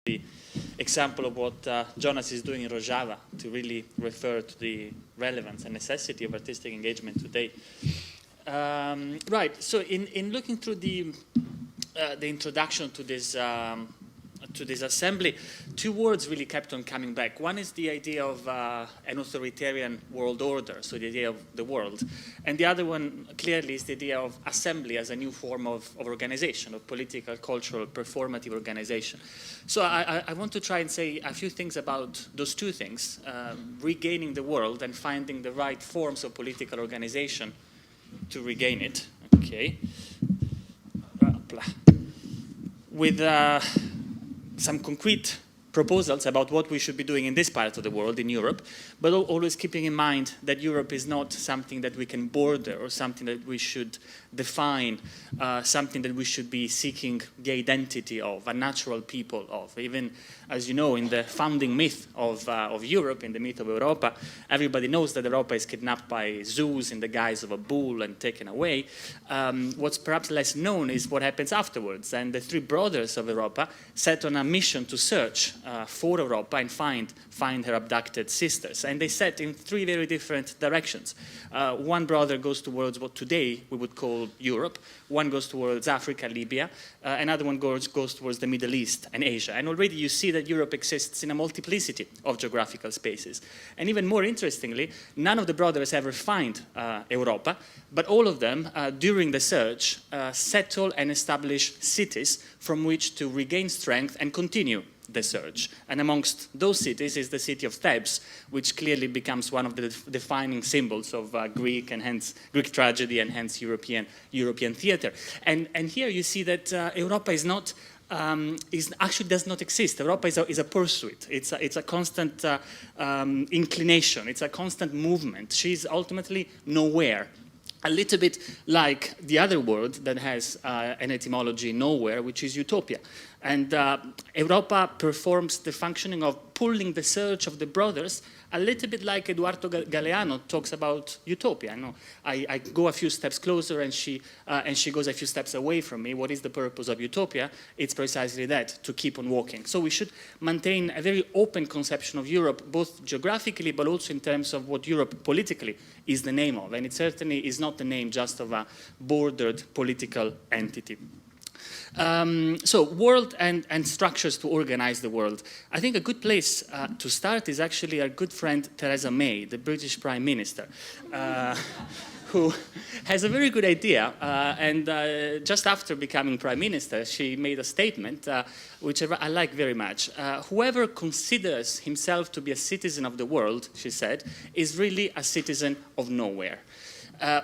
the example of what Jonas is doing in Rojava to really refer to the relevance and necessity of artistic engagement today. Right, so in looking through the introduction to this assembly, two words really kept on coming back. One is the idea of an authoritarian world order, so the idea of the world. And the other one clearly is the idea of assembly as a new form of organization, of political, cultural, performative organization. So I want to try and say a few things about those two things, regaining the world and finding the right forms of political organization to regain it. Okay. With some concrete proposals about what we should be doing in this part of the world, in Europe, but always keeping in mind that Europe is not something that we can border or something that we should define, something that we should be seeking the identity of, a natural people of. Even, as you know, in the founding myth of Europe, in the myth of Europa, everybody knows that Europa is kidnapped by Zeus in the guise of a bull and taken away. What's perhaps less known is what happens afterwards, and the three brothers of Europa set on a mission to search for Europa and find her abducted sisters. And they set in three very different directions. One brother goes towards what today we would call Europe, one goes towards Africa, Libya, another one goes towards the Middle East and Asia. And already you see that Europe exists in a multiplicity of geographical spaces. And even more interestingly, none of the brothers ever find Europa, but all of them, during the search, settle and establish cities from which to regain strength and continue the search. And amongst those cities is the city of Thebes, which clearly becomes one of the defining symbols of Greek and hence Greek tragedy and hence European theater. And here you see that Europa is not actually does not exist. Europa is a pursuit. It's a constant inclination. It's a constant movement. She's ultimately nowhere. A little bit like the other word that has an etymology nowhere, which is utopia. And Europa performs the functioning of pulling the search of the brothers, a little bit like Eduardo Galeano talks about utopia. I go a few steps closer and she goes a few steps away from me. What is the purpose of utopia? It's precisely that, to keep on walking. So we should maintain a very open conception of Europe, both geographically but also in terms of what Europe politically is the name of. And it certainly is not the name just of a bordered political entity. So world and structures to organize the world. I think a good place to start is actually our good friend Theresa May, the British Prime Minister, who has a very good idea. And just after becoming Prime Minister, she made a statement, which I like very much. Whoever considers himself to be a citizen of the world, she said, is really a citizen of nowhere.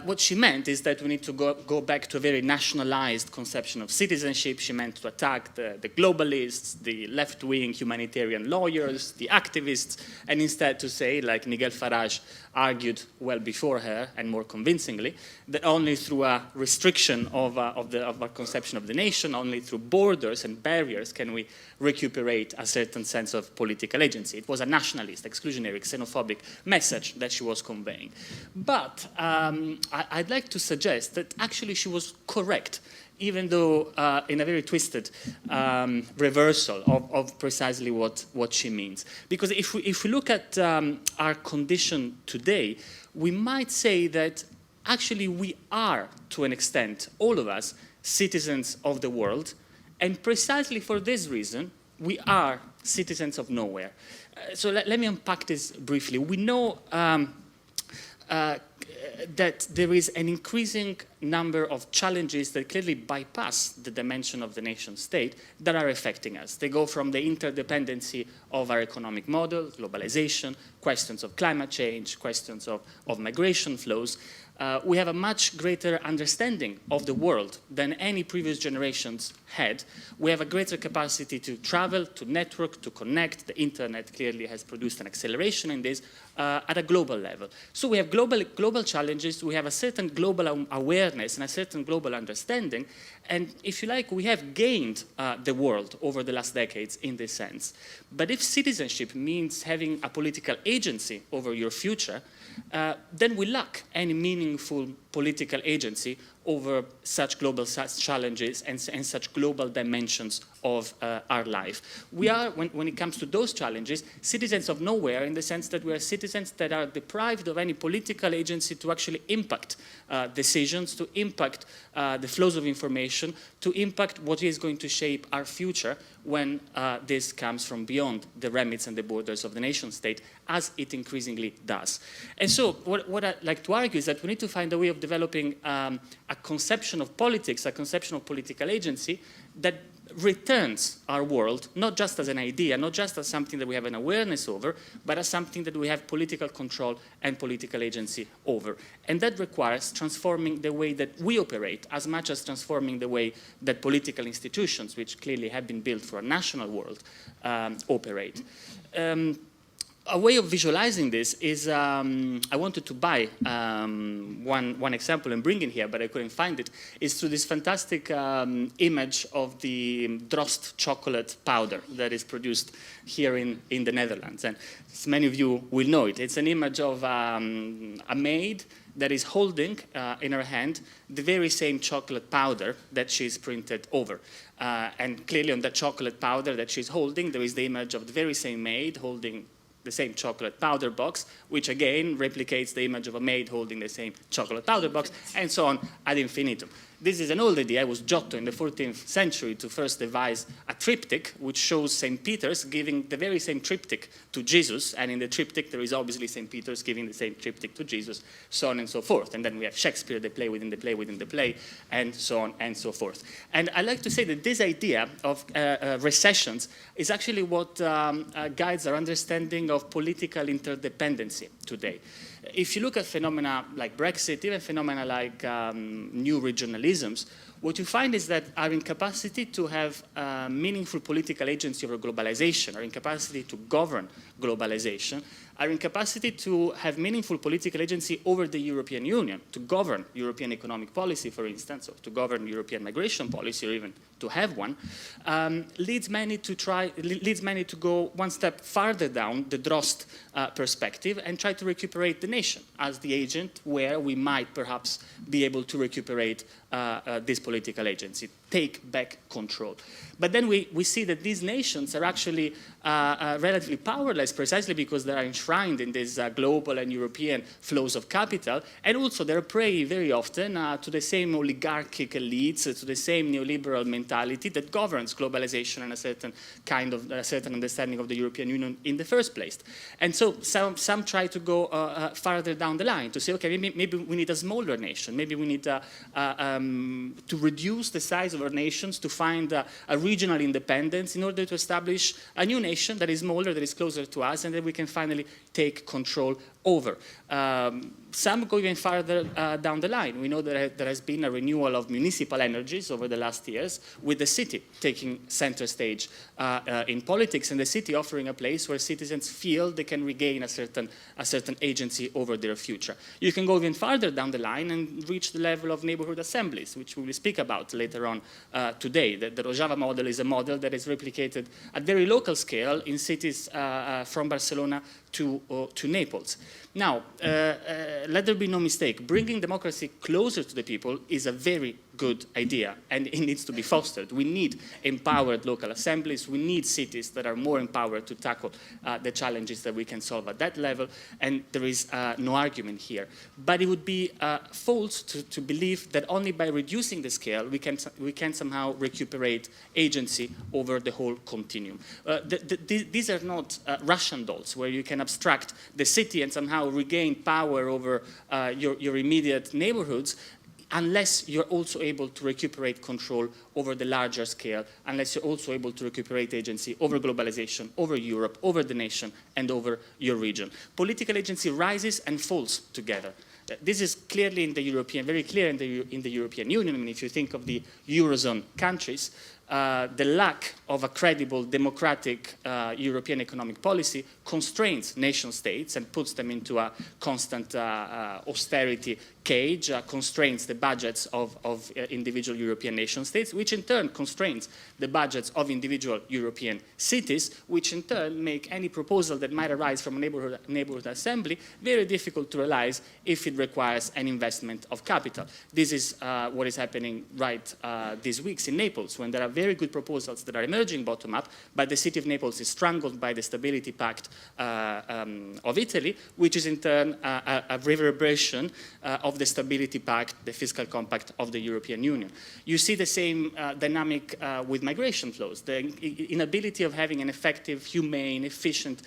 What she meant is that we need to go back to a very nationalized conception of citizenship. She meant to attack the globalists, the left-wing humanitarian lawyers, the activists, and instead to say, like Nigel Farage argued well before her and more convincingly, that only through a restriction of our conception of the nation, only through borders and barriers can we recuperate a certain sense of political agency. It was a nationalist, exclusionary, xenophobic message that she was conveying. But I'd like to suggest that actually she was correct, even though in a very twisted reversal of precisely what she means. Because if we look at our condition today, we might say that actually we are, to an extent, all of us, citizens of the world, and precisely for this reason, we are citizens of nowhere. So let me unpack this briefly. We know that there is an increasing number of challenges that clearly bypass the dimension of the nation state that are affecting us. They go from the interdependency of our economic model, globalization, questions of climate change, questions of migration flows. We have a much greater understanding of the world than any previous generations had. We have a greater capacity to travel, to network, to connect. The internet clearly has produced an acceleration in this at a global level. So we have global challenges. We have a certain global awareness and a certain global understanding. And if you like, we have gained the world over the last decades in this sense. But if citizenship means having a political agency over your future, then we lack any meaningful political agency over such global challenges and such global dimensions of our life. We are, when it comes to those challenges, citizens of nowhere, in the sense that we are citizens that are deprived of any political agency to actually impact decisions, to impact the flows of information, to impact what is going to shape our future when this comes from beyond the remits and the borders of the nation state, as it increasingly does. And so what I'd like to argue is that we need to find a way of developing a conception of politics, a conception of political agency that returns our world, not just as an idea, not just as something that we have an awareness over, but as something that we have political control and political agency over. And that requires transforming the way that we operate as much as transforming the way that political institutions, which clearly have been built for a national world, operate. A way of visualizing this is, I wanted to buy one example and bring it here, but I couldn't find it, is through this fantastic image of the Drost chocolate powder that is produced here in the Netherlands. And as many of you will know it. It's an image of a maid that is holding in her hand the very same chocolate powder that she's printed over. And clearly on that chocolate powder that she's holding, there is the image of the very same maid holding the same chocolate powder box, which again replicates the image of a maid holding the same chocolate powder box, and so on ad infinitum. This is an old idea. It was Giotto in the 14th century to first devise a triptych, which shows St. Peter's giving the very same triptych to Jesus, and in the triptych there is obviously St. Peter's giving the same triptych to Jesus, so on and so forth. And then we have Shakespeare, the play within the play within the play, and so on and so forth. And I like to say that this idea of recessions is actually what guides our understanding of political interdependency today. If you look at phenomena like Brexit, even phenomena like new regionalisms, what you find is that our incapacity to have meaningful political agency over globalization, our incapacity to govern globalization, our incapacity to have meaningful political agency over the European Union, to govern European economic policy, for instance, or to govern European migration policy, or even to have one, leads many to go one step farther down the Drost perspective and try to recuperate the nation as the agent where we might perhaps be able to recuperate this political agency, take back control. But then we see that these nations are actually relatively powerless precisely because they are enshrined in these global and European flows of capital, and also they're prey very often to the same oligarchic elites, to the same neoliberal mentality that governs globalization and a certain understanding of the European Union in the first place. And so some try to go farther down the line to say, okay, maybe we need a smaller nation, maybe we need to reduce the size of our nations to find a regional independence in order to establish a new nation that is smaller, that is closer to us, and that we can finally take control over. Some go even farther down the line. We know that there has been a renewal of municipal energies over the last years, with the city taking center stage in politics, and the city offering a place where citizens feel they can regain a certain agency over their future. You can go even farther down the line and reach the level of neighborhood assemblies, which we will speak about later on today. The Rojava model is a model that is replicated at very local scale in cities from Barcelona to Naples. Now, let there be no mistake, bringing democracy closer to the people is a very good idea, and it needs to be fostered. We need empowered local assemblies. We need cities that are more empowered to tackle the challenges that we can solve at that level, and there is no argument here. But it would be false to believe that only by reducing the scale we can somehow recuperate agency over the whole continuum. These are not Russian dolls where you can abstract the city and somehow regain power over your immediate neighborhoods, unless you're also able to recuperate control over the larger scale, unless you're also able to recuperate agency over globalization, over Europe, over the nation, and over your region. Political agency rises and falls together. This is clearly in the European, very clear in the European Union. I mean, if you think of the Eurozone countries, the lack of a credible democratic European economic policy constrains nation states and puts them into a constant austerity cage, constrains the budgets of individual European nation states, which in turn constrains the budgets of individual European cities, which in turn make any proposal that might arise from a neighborhood assembly very difficult to realize if it requires an investment of capital. This is what is happening right these weeks in Naples, when there are very good proposals that are emerging bottom-up, but the city of Naples is strangled by the Stability Pact of Italy, which is in turn a reverberation of the Stability Pact, the Fiscal Compact of the European Union. You see the same dynamic with migration flows. The inability of having an effective, humane, efficient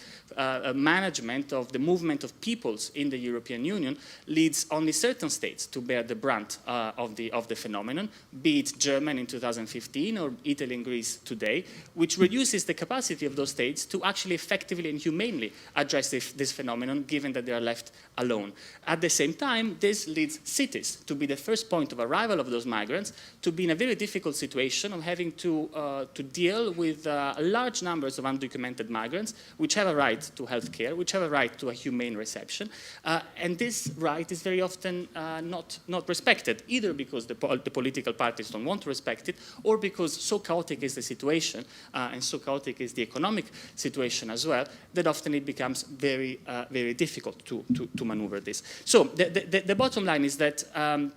management of the movement of peoples in the European Union leads only certain states to bear the brunt of the phenomenon, be it Germany in 2015 or Italy and Greece today, which reduces the capacity of those states to actually effectively and humanely address this phenomenon, given that they are left alone. At the same time, this leads cities to be the first point of arrival of those migrants, to be in a very difficult situation of having to deal with large numbers of undocumented migrants, which have a right to health care, which have a right to a humane reception. And this right is very often not respected, either because the political parties don't want to respect it, or because so chaotic is the situation, and so chaotic is the economic situation as well, that often it becomes very, very difficult to maneuver this. So the bottom line is that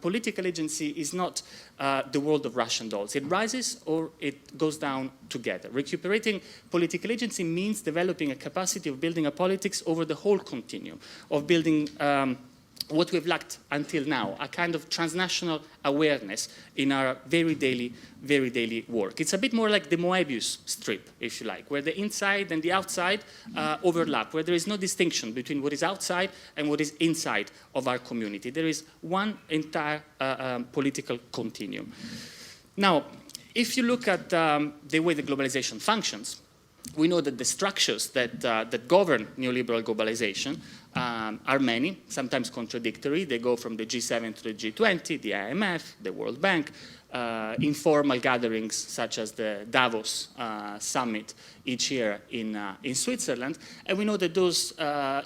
political agency is not the world of Russian dolls. It rises or it goes down together. Recuperating political agency means developing a capacity of building a politics over the whole continuum, of building what we've lacked until now, a kind of transnational awareness in our very daily work. It's a bit more like the Moebius strip, if you like, where the inside and the outside overlap, where there is no distinction between what is outside and what is inside of our community. There is one entire political continuum. Now, if you look at the way the globalization functions, we know that the structures that govern neoliberal globalization are many, sometimes contradictory. They go from the G7 to the G20, the IMF, the World Bank, informal gatherings such as the Davos summit each year in Switzerland. And we know that those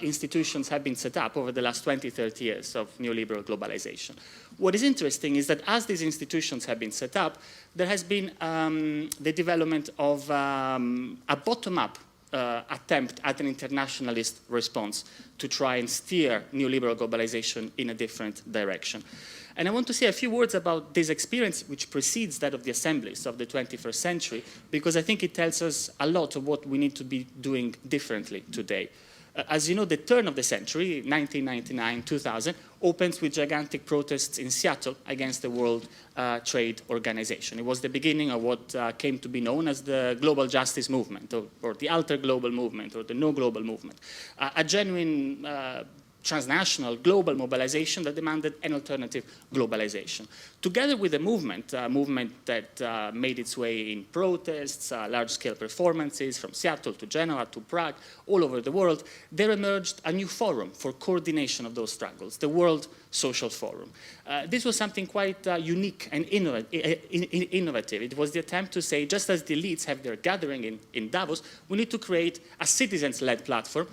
institutions have been set up over the last 20, 30 years of neoliberal globalization. What is interesting is that as these institutions have been set up, there has been the development of a bottom-up attempt at an internationalist response to try and steer neoliberal globalization in a different direction. And I want to say a few words about this experience, which precedes that of the assemblies of the 21st century, because I think it tells us a lot of what we need to be doing differently today. As you know, the turn of the century, 1999, 2000, opens with gigantic protests in Seattle against the World Trade Organization. It was the beginning of what came to be known as the global justice movement, or the alter global movement, or the no global movement. A genuine transnational global mobilization that demanded an alternative globalization. Together with a movement that made its way in protests, large-scale performances from Seattle to Genoa to Prague, all over the world, there emerged a new forum for coordination of those struggles, the World Social Forum. This was something quite unique and innovative. It was the attempt to say, just as the elites have their gathering in Davos, we need to create a citizens-led platform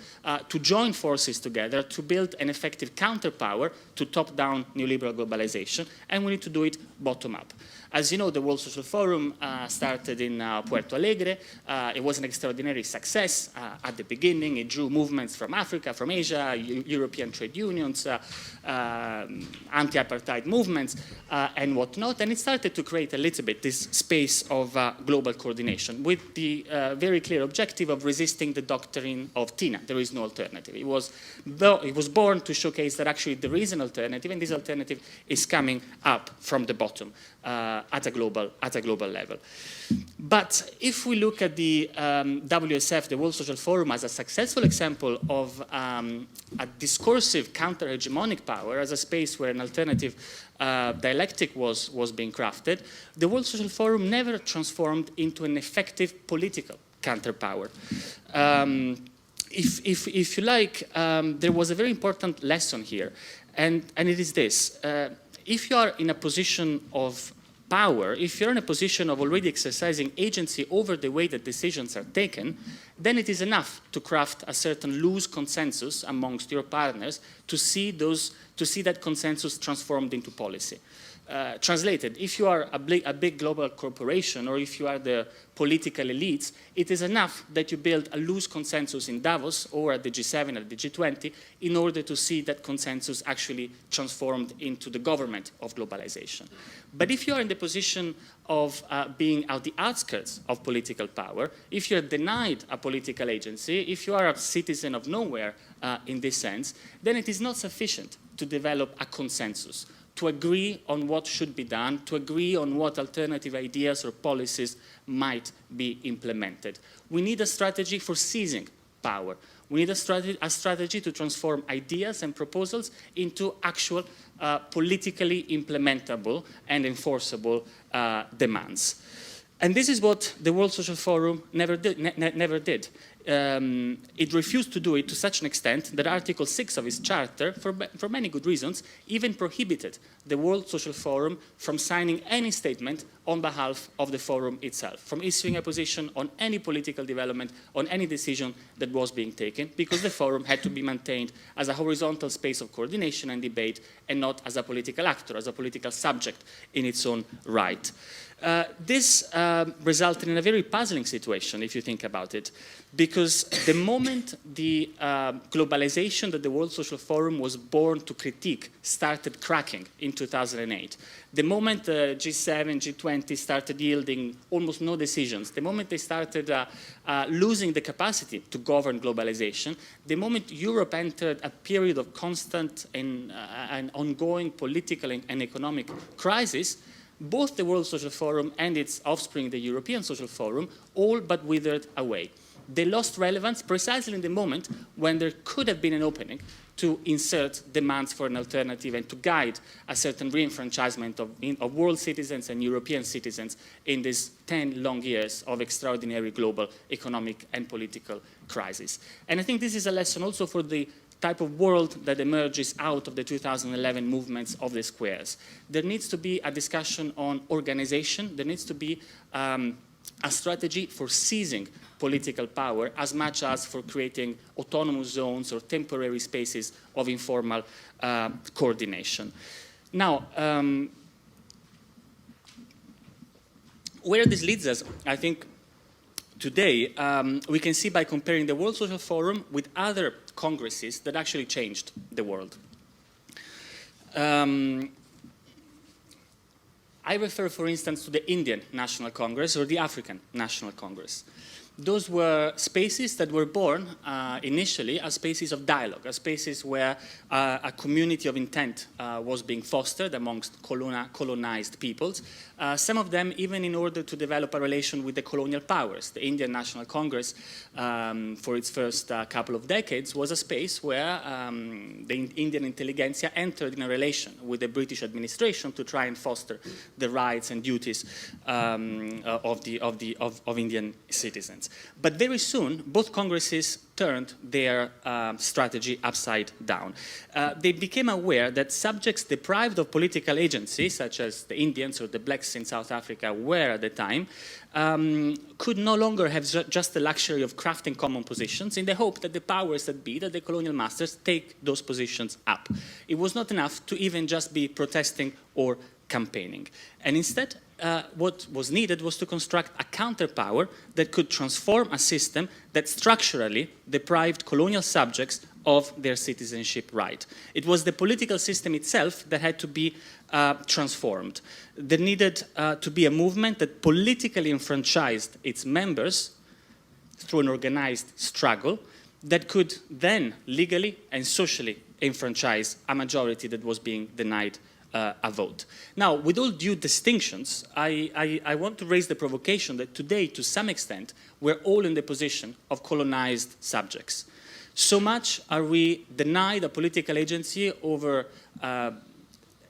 to join forces together to build an effective counterpower to top-down neoliberal globalization, and we need to do it bottom-up. As you know, the World Social Forum started in Puerto Alegre. It was an extraordinary success at the beginning. It drew movements from Africa, from Asia, European trade unions, anti-apartheid movements, and whatnot. And it started to create a little bit this space of global coordination with the very clear objective of resisting the doctrine of TINA. There is no alternative. It was born to showcase that actually there is an alternative, and this alternative is coming up from the bottom. At a global level. But if we look at the WSF, the World Social Forum, as a successful example of a discursive counter-hegemonic power, as a space where an alternative dialectic was being crafted, the World Social Forum never transformed into an effective political counterpower. If you like, there was a very important lesson here, and it is this. If you are in a position of power, if you're in a position of already exercising agency over the way that decisions are taken, then it is enough to craft a certain loose consensus amongst your partners to see that consensus transformed into policy. Translated, if you are a big global corporation, or if you are the political elites, it is enough that you build a loose consensus in Davos or at the G7 or the G20 in order to see that consensus actually transformed into the government of globalization. But if you are in the position of being at the outskirts of political power, if you're denied a political agency, if you are a citizen of nowhere in this sense, then it is not sufficient to develop a consensus, to agree on what should be done, to agree on what alternative ideas or policies might be implemented. We need a strategy for seizing power. We need a strategy to transform ideas and proposals into actual politically implementable and enforceable demands. And this is what the World Social Forum never did. It refused to do it to such an extent that Article 6 of its charter, for many good reasons, even prohibited the World Social Forum from signing any statement on behalf of the forum itself, from issuing a position on any political development, on any decision that was being taken, because the forum had to be maintained as a horizontal space of coordination and debate, and not as a political actor, as a political subject in its own right. This resulted in a very puzzling situation, if you think about it, because the moment the globalization that the World Social Forum was born to critique started cracking in 2008, the moment the G7, G20 started yielding almost no decisions, the moment they started losing the capacity to govern globalization, the moment Europe entered a period of constant and ongoing political and economic crisis, both the World Social Forum and its offspring, the European Social Forum, all but withered away. They lost relevance precisely in the moment when there could have been an opening to insert demands for an alternative and to guide a certain reenfranchisement of world citizens and European citizens in these 10 long years of extraordinary global economic and political crisis. And I think this is a lesson also for the type of world that emerges out of the 2011 movements of the squares. There needs to be a discussion on organization. There needs to be a strategy for seizing political power as much as for creating autonomous zones or temporary spaces of informal coordination. Now, where this leads us, I think, today, we can see by comparing the World Social Forum with other congresses that actually changed the world. I refer, for instance, to the Indian National Congress or the African National Congress. Those were spaces that were born initially as spaces of dialogue, as spaces where a community of intent was being fostered amongst colonized peoples, some of them even in order to develop a relation with the colonial powers. The Indian National Congress, for its first couple of decades, was a space where the Indian intelligentsia entered in a relation with the British administration to try and foster the rights and duties of Indian citizens. But very soon, both congresses turned their strategy upside down. They became aware that subjects deprived of political agency, such as the Indians or the blacks in South Africa were at the time, could no longer have just the luxury of crafting common positions in the hope that the powers that be, that the colonial masters, take those positions up. It was not enough to even just be protesting or campaigning. And instead, what was needed was to construct a counterpower that could transform a system that structurally deprived colonial subjects of their citizenship right. It was the political system itself that had to be transformed. There needed to be a movement that politically enfranchised its members through an organized struggle that could then legally and socially enfranchise a majority that was being denied a vote. Now, with all due distinctions, I want to raise the provocation that today, to some extent, we're all in the position of colonized subjects. So much are we denied a political agency over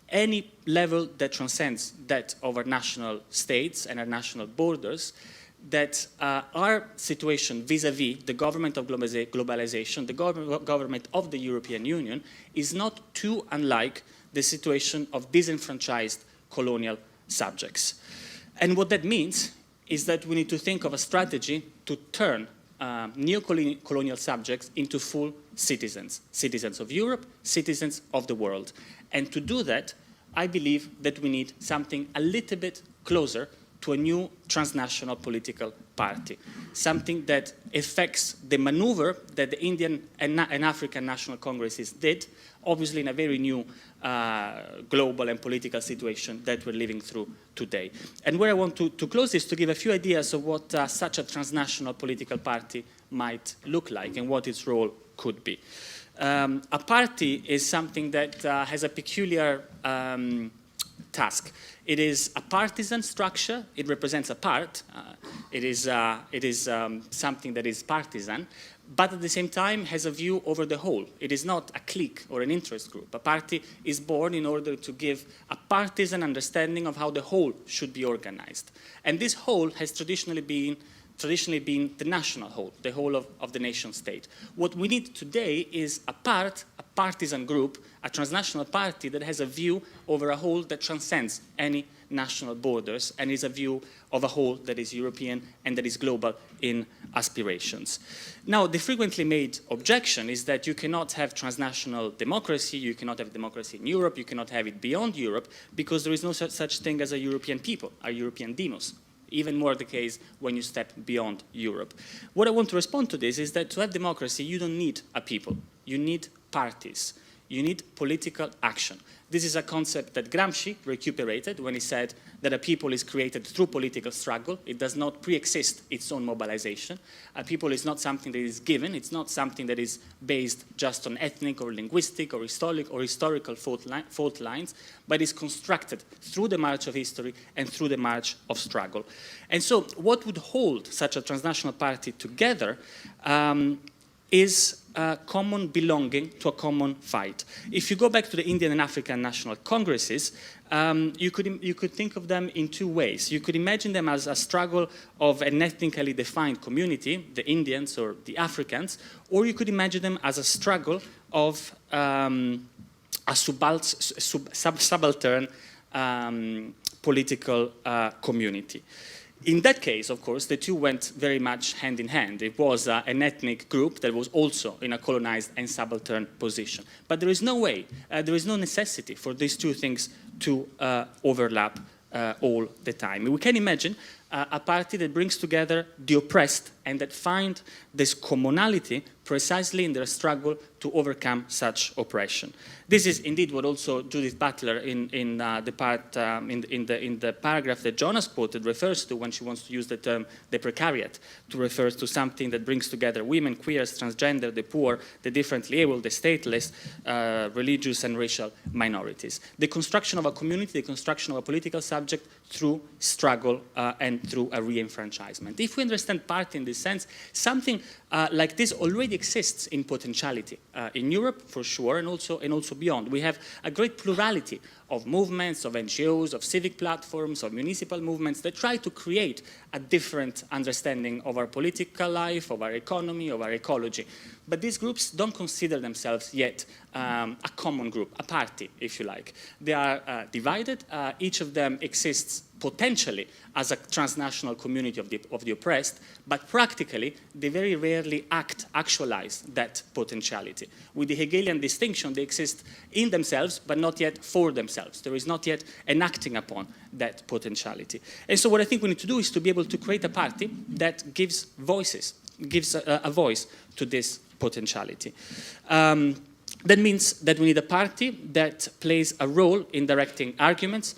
any level that transcends that of our national states and our national borders, that our situation vis-à-vis the government of globalization, the government of the European Union, is not too unlike the situation of disenfranchised colonial subjects. And what that means is that we need to think of a strategy to turn neo-colonial subjects into full citizens, citizens of Europe, citizens of the world. And to do that, I believe that we need something a little bit closer to a new transnational political party, something that affects the maneuver that the Indian and African National Congresses did, obviously in a very new global and political situation that we're living through today. And where I want to close is to give a few ideas of what such a transnational political party might look like and what its role could be. A party is something that has a peculiar task. It is a partisan structure. It represents a part. It is something that is partisan, but at the same time has a view over the whole. It is not a clique or an interest group. A party is born in order to give a partisan understanding of how the whole should be organized. And this whole has traditionally been the national whole, the whole of the nation state. What we need today is a partisan group, a transnational party that has a view over a whole that transcends any national borders and is a view of a whole that is European and that is global in aspirations. Now, the frequently made objection is that you cannot have transnational democracy, you cannot have democracy in Europe, you cannot have it beyond Europe, because there is no such thing as a European people, a European demos. Even more the case when you step beyond Europe. What I want to respond to this is that to have democracy, you don't need a people. You need parties. You need political action. This is a concept that Gramsci recuperated when he said that a people is created through political struggle. It does not pre-exist its own mobilization. A people is not something that is given. It's not something that is based just on ethnic or linguistic or historical fault lines, but is constructed through the march of history and through the march of struggle. And so what would hold such a transnational party together is common belonging to a common fight. If you go back to the Indian and African National Congresses, you could think of them in two ways. You could imagine them as a struggle of an ethnically defined community, the Indians or the Africans, or you could imagine them as a struggle of a subaltern political community. In that case, of course, the two went very much hand in hand. It was an ethnic group that was also in a colonized and subaltern position. But there is no way, there is no necessity for these two things to overlap all the time. We can imagine a party that brings together the oppressed and that find this commonality precisely in their struggle to overcome such oppression. This is indeed what also Judith Butler in the paragraph that Jonas quoted refers to when she wants to use the term the precariat to refer to something that brings together women, queers, transgender, the poor, the differently able, the stateless, religious and racial minorities. The construction of a community, the construction of a political subject through struggle and through a re-enfranchisement. If we understand party in this sense, something like this already exists in potentiality in Europe, for sure, and also beyond. We have a great plurality of movements, of NGOs, of civic platforms, of municipal movements that try to create a different understanding of our political life, of our economy, of our ecology. But these groups don't consider themselves yet a common group, a party, if you like. They are divided. Each of them exists potentially as a transnational community of the oppressed, but practically they very rarely actualize that potentiality. With the Hegelian distinction, they exist in themselves, but not yet for themselves. There is not yet an acting upon that potentiality. And so what I think we need to do is to be able to create a party that gives voices, gives a voice to this potentiality. That means that we need a party that plays a role in directing arguments,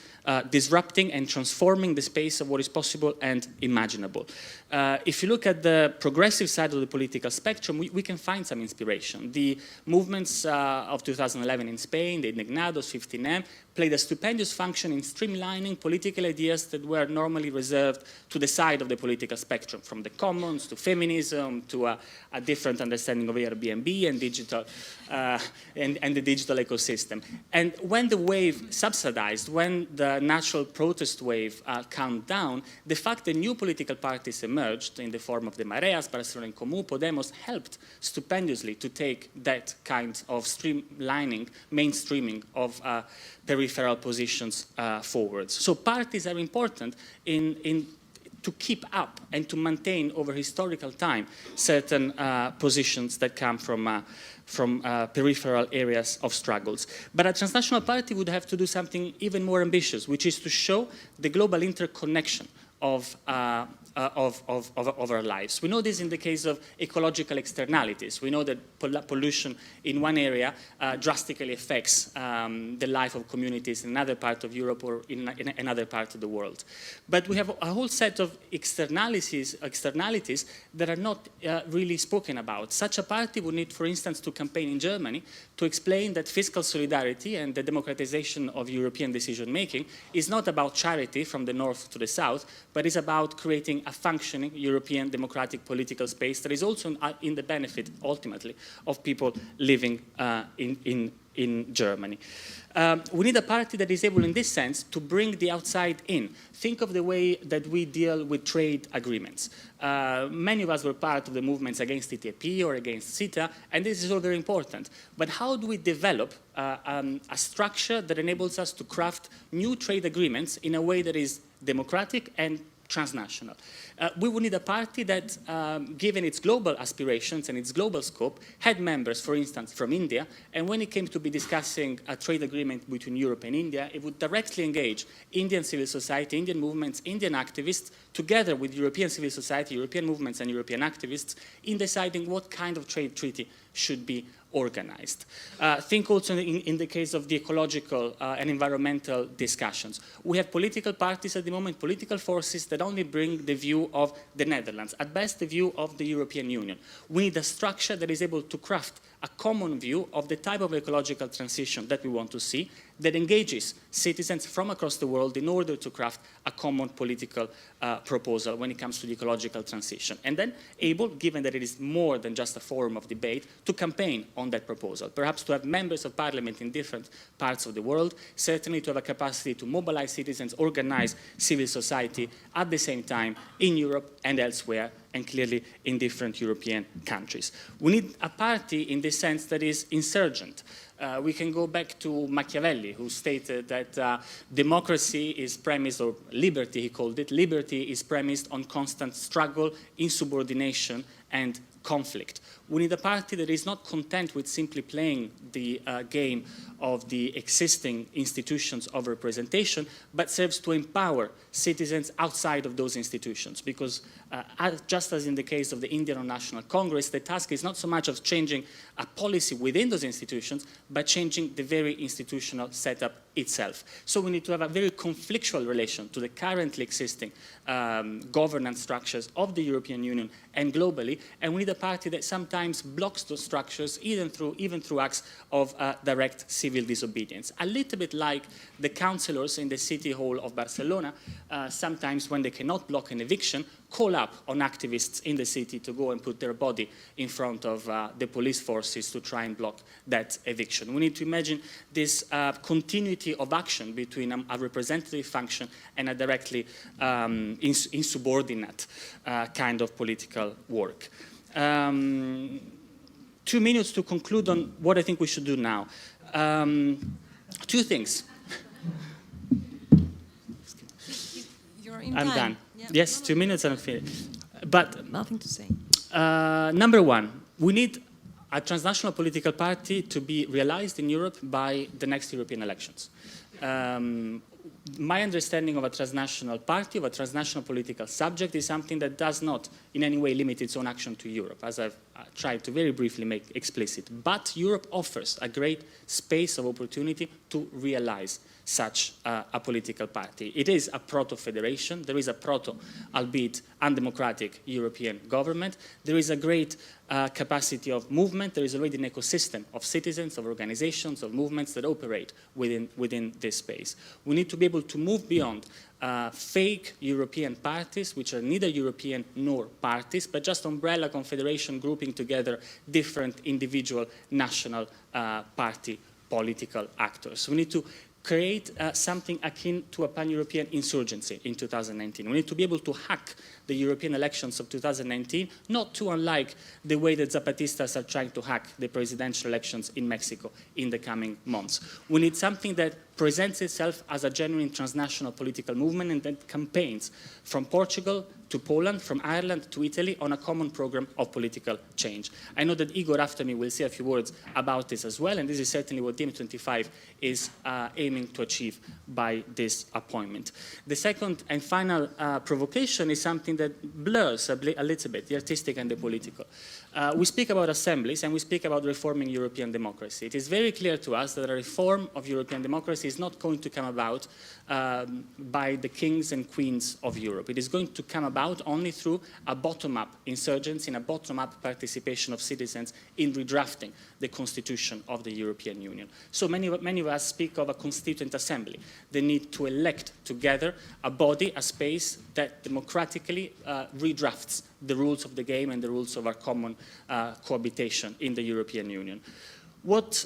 disrupting and transforming the space of what is possible and imaginable. If you look at the progressive side of the political spectrum, we can find some inspiration. The movements of 2011 in Spain, the Indignados, 15M, played a stupendous function in streamlining political ideas that were normally reserved to the side of the political spectrum, from the commons to feminism to a different understanding of Airbnb and digital and the digital ecosystem. And when the wave subsidized, when the natural protest wave calmed down, the fact that new political parties emerged in the form of the Mareas, Barcelona en Comú, Podemos, helped stupendously to take that kind of streamlining, mainstreaming of peripheral positions forwards. So parties are important to keep up and to maintain over historical time certain positions that come from peripheral areas of struggles. But a transnational party would have to do something even more ambitious, which is to show the global interconnection of our lives. We know this in the case of ecological externalities. We know that pollution in one area drastically affects the life of communities in another part of Europe or in another part of the world. But we have a whole set of externalities that are not really spoken about. Such a party would need, for instance, to campaign in Germany to explain that fiscal solidarity and the democratization of European decision-making is not about charity from the north to the south, but is about creating a functioning European democratic political space that is also in the benefit, ultimately, of people living in Germany. We need a party that is able, in this sense, to bring the outside in. Think of the way that we deal with trade agreements. Many of us were part of the movements against TTIP or against CETA, and this is all very important. But how do we develop a structure that enables us to craft new trade agreements in a way that is democratic and transnational? We would need a party that, given its global aspirations and its global scope, had members, for instance, from India, and when it came to be discussing a trade agreement between Europe and India, it would directly engage Indian civil society, Indian movements, Indian activists, together with European civil society, European movements, and European activists, in deciding what kind of trade treaty should be organized. Think also in the case of the ecological and environmental discussions. We have political parties at the moment, political forces that only bring the view of the Netherlands, at best the view of the European Union. We need a structure that is able to craft a common view of the type of ecological transition that we want to see, that engages citizens from across the world in order to craft a common political proposal when it comes to the ecological transition. And then able, given that it is more than just a forum of debate, to campaign on that proposal. Perhaps to have members of parliament in different parts of the world, certainly to have a capacity to mobilize citizens, organize civil society at the same time in Europe and elsewhere, and clearly in different European countries. We need a party in the sense that is insurgent. We can go back to Machiavelli, who stated that democracy is premised, or liberty he called it, liberty is premised on constant struggle, insubordination, and conflict. We need a party that is not content with simply playing the game of the existing institutions of representation, but serves to empower citizens outside of those institutions. Because just as in the case of the Indian National Congress, the task is not so much of changing a policy within those institutions, but changing the very institutional setup itself. So we need to have a very conflictual relation to the currently existing governance structures of the European Union and globally, and we need a party that sometimes blocks those structures even through acts of direct civil disobedience. A little bit like the councillors in the city hall of Barcelona, sometimes when they cannot block an eviction, call up on activists in the city to go and put their body in front of the police forces to try and block that eviction. We need to imagine this continuity of action between a representative function and a directly insubordinate kind of political work. 2 minutes to conclude on what I think we should do now. 2 things. I'm done. Yeah. Yes, 2 minutes and I'm finished. But nothing to say. Number one, we need a transnational political party to be realized in Europe by the next European elections. My understanding of a transnational party, of a transnational political subject, is something that does not in any way limit its own action to Europe, as I've tried to very briefly make explicit. But Europe offers a great space of opportunity to realize such a political party. It is a proto-federation. There is a proto, albeit undemocratic, European government. There is a great capacity of movement. There is already an ecosystem of citizens, of organizations, of movements that operate within this space. We need to be able to move beyond fake European parties, which are neither European nor parties, but just umbrella confederation grouping together different individual national party political actors. We need to create something akin to a pan-European insurgency in 2019. We need to be able to hack the European elections of 2019, not too unlike the way that Zapatistas are trying to hack the presidential elections in Mexico in the coming months. We need something that presents itself as a genuine transnational political movement and that campaigns from Portugal to Poland, from Ireland to Italy on a common program of political change. I know that Igor after me will say a few words about this as well, and this is certainly what DiEM25 is aiming to achieve by this appointment. The second and final provocation is something that blurs a little bit the artistic and the political. We speak about assemblies and we speak about reforming European democracy. It is very clear to us that a reform of European democracy is not going to come about by the kings and queens of Europe. It is going to come about only through a bottom-up insurgence, in a bottom-up participation of citizens in redrafting the constitution of the European Union. So many of us speak of a constituent assembly. They need to elect together a body, a space that democratically redrafts the rules of the game and the rules of our common cohabitation in the European Union. What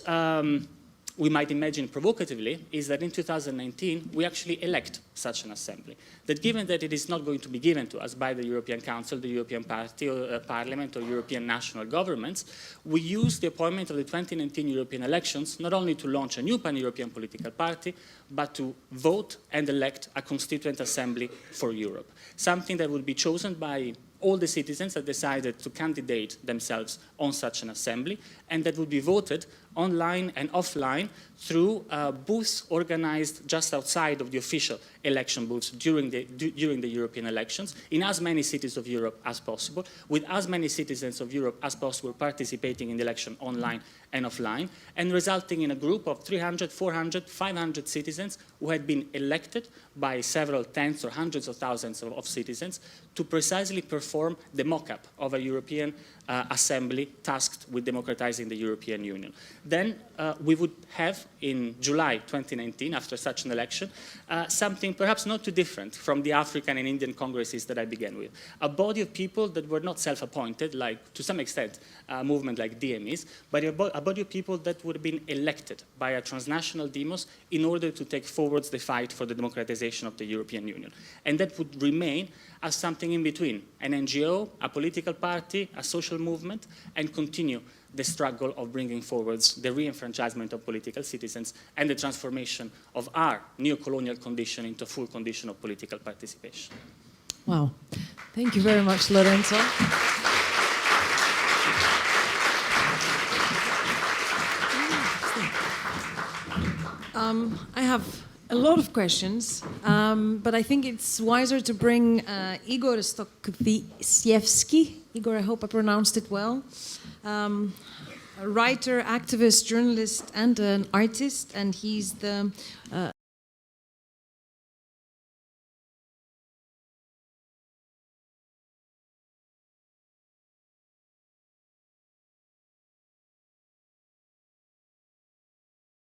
we might imagine provocatively is that in 2019 we actually elect such an assembly. That given that it is not going to be given to us by the European Council, the European Party, or Parliament, or European national governments, we use the appointment of the 2019 European elections not only to launch a new pan-European political party, but to vote and elect a constituent assembly for Europe. Something that would be chosen by all the citizens that decided to candidate themselves on such an assembly, and that would be voted online and offline through booths organized just outside of the official election booths during the European elections in as many cities of Europe as possible, with as many citizens of Europe as possible participating in the election online and offline, and resulting in a group of 300, 400, 500 citizens who had been elected by several tens or hundreds of thousands of citizens to precisely perform the mock-up of a European assembly tasked with democratizing the European Union. Then we would have in July 2019, after such an election, something perhaps not too different from the African and Indian congresses that I began with. A body of people that were not self-appointed, like to some extent a movement like DiEM is, but a body of people that would have been elected by a transnational demos in order to take forwards the fight for the democratization of the European Union. And that would remain as something in between, an NGO, a political party, a social movement, and continue the struggle of bringing forwards the re-enfranchisement of political citizens and the transformation of our neo-colonial condition into a full condition of political participation. Wow. Thank you very much, Lorenzo. I have a lot of questions, but I think it's wiser to bring Igor Stokwiewski. Igor, I hope I pronounced it well. A writer, activist, journalist, and an artist, and he's the